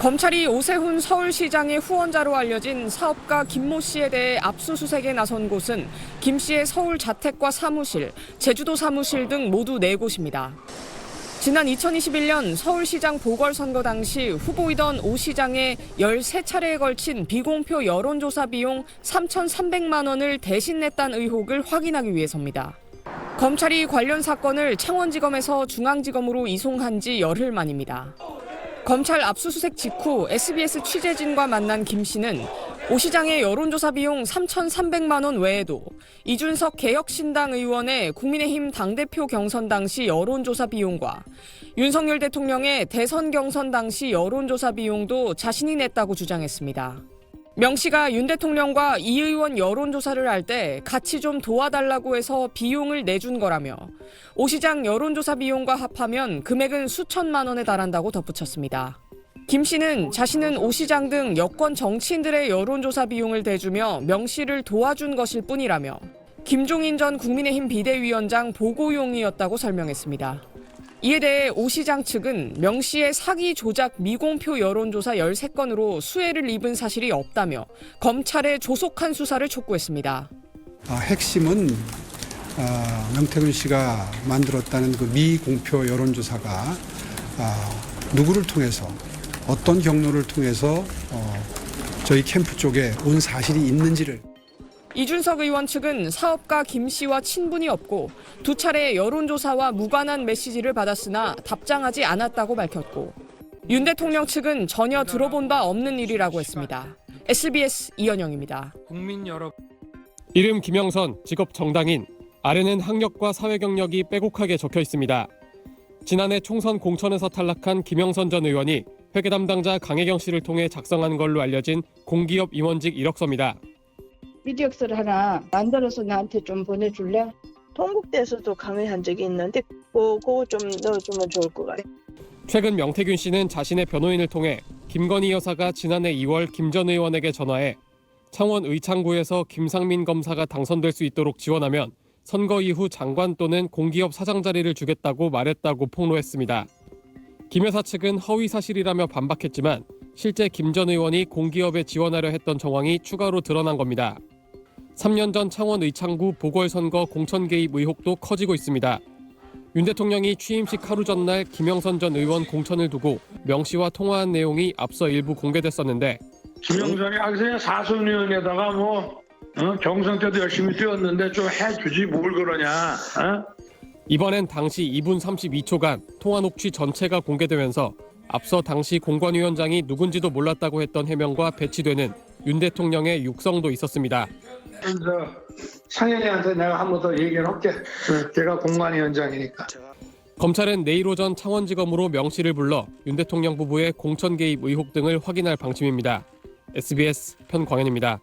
검찰이 오세훈 서울시장의 후원자로 알려진 사업가 김모 씨에 대해 압수수색에 나선 곳은 김 씨의 서울 자택과 사무실, 제주도 사무실 등 모두 4곳입니다. 지난 2021년 서울시장 보궐선거 당시 후보이던 오 시장의 13차례에 걸친 비공표 여론조사 비용 3,300만 원을 대신 냈다는 의혹을 확인하기 위해서입니다. 검찰이 관련 사건을 창원지검에서 중앙지검으로 이송한 지 열흘 만입니다. 검찰 압수수색 직후 SBS 취재진과 만난 김 씨는 오 시장의 여론조사 비용 3,300만 원 외에도 이준석 개혁신당 의원의 국민의힘 당대표 경선 당시 여론조사 비용과 윤석열 대통령의 대선 경선 당시 여론조사 비용도 자신이 냈다고 주장했습니다. 명 씨가 윤 대통령과 이 의원 여론조사를 할 때 같이 좀 도와달라고 해서 비용을 내준 거라며 오 시장 여론조사 비용과 합하면 금액은 수천만 원에 달한다고 덧붙였습니다. 김 씨는 자신은 오 시장 등 여권 정치인들의 여론조사 비용을 대주며 명 씨를 도와준 것일 뿐이라며 김종인 전 국민의힘 비대위원장 보고용이었다고 설명했습니다. 이에 대해 오 시장 측은 명 씨의 사기 조작 미공표 여론조사 13건으로 수혜를 입은 사실이 없다며 검찰에 조속한 수사를 촉구했습니다. 핵심은 명태균 씨가 만들었다는 그 미공표 여론조사가 누구를 통해서 어떤 경로를 통해서 저희 캠프 쪽에 온 사실이 있는지를. 이준석 의원 측은 사업가 김 씨와 친분이 없고 2차례 여론조사와 무관한 메시지를 받았으나 답장하지 않았다고 밝혔고 윤 대통령 측은 전혀 들어본 바 없는 일이라고 했습니다. SBS 이현영입니다. 국민 여러분. 이름 김영선, 직업 정당인, 아래는 학력과 사회 경력이 빼곡하게 적혀 있습니다. 지난해 총선 공천에서 탈락한 김영선 전 의원이 회계 담당자 강혜경 씨를 통해 작성한 걸로 알려진 공기업 임원직 이력서입니다. 이력서를 하나 만들어서 나한테 좀 보내줄래? 통곡대에서도 강의한 적이 있는데 그거 좀 넣어주면 좋을 것 같아요. 최근 명태균 씨는 자신의 변호인을 통해 김건희 여사가 지난해 2월 김 전 의원에게 전화해 창원 의창구에서 김상민 검사가 당선될 수 있도록 지원하면 선거 이후 장관 또는 공기업 사장 자리를 주겠다고 말했다고 폭로했습니다. 김 여사 측은 허위 사실이라며 반박했지만 실제 김 전 의원이 공기업에 지원하려 했던 정황이 추가로 드러난 겁니다. 3년 전 창원 의창구 보궐선거 공천 개입 의혹도 커지고 있습니다. 윤 대통령이 취임식 하루 전날 김영선 전 의원 공천을 두고 명 씨와 통화한 내용이 앞서 일부 공개됐었는데 김영선이 그냥 사선 의원에다가 경선 때도 열심히 뛰었는데 좀 해주지 뭘 그러냐. 이번엔 당시 2분 32초간 통화 녹취 전체가 공개되면서 앞서 당시 공관위원장이 누군지도 몰랐다고 했던 해명과 배치되는 윤 대통령의 육성도 있었습니다. 상현이한테 내가 한 번 더 얘기를 할게. 걔가 공관위원장이니까. 검찰은 내일 오전 창원지검으로 명 씨를 불러 윤 대통령 부부의 공천 개입 의혹 등을 확인할 방침입니다. SBS 편광현입니다.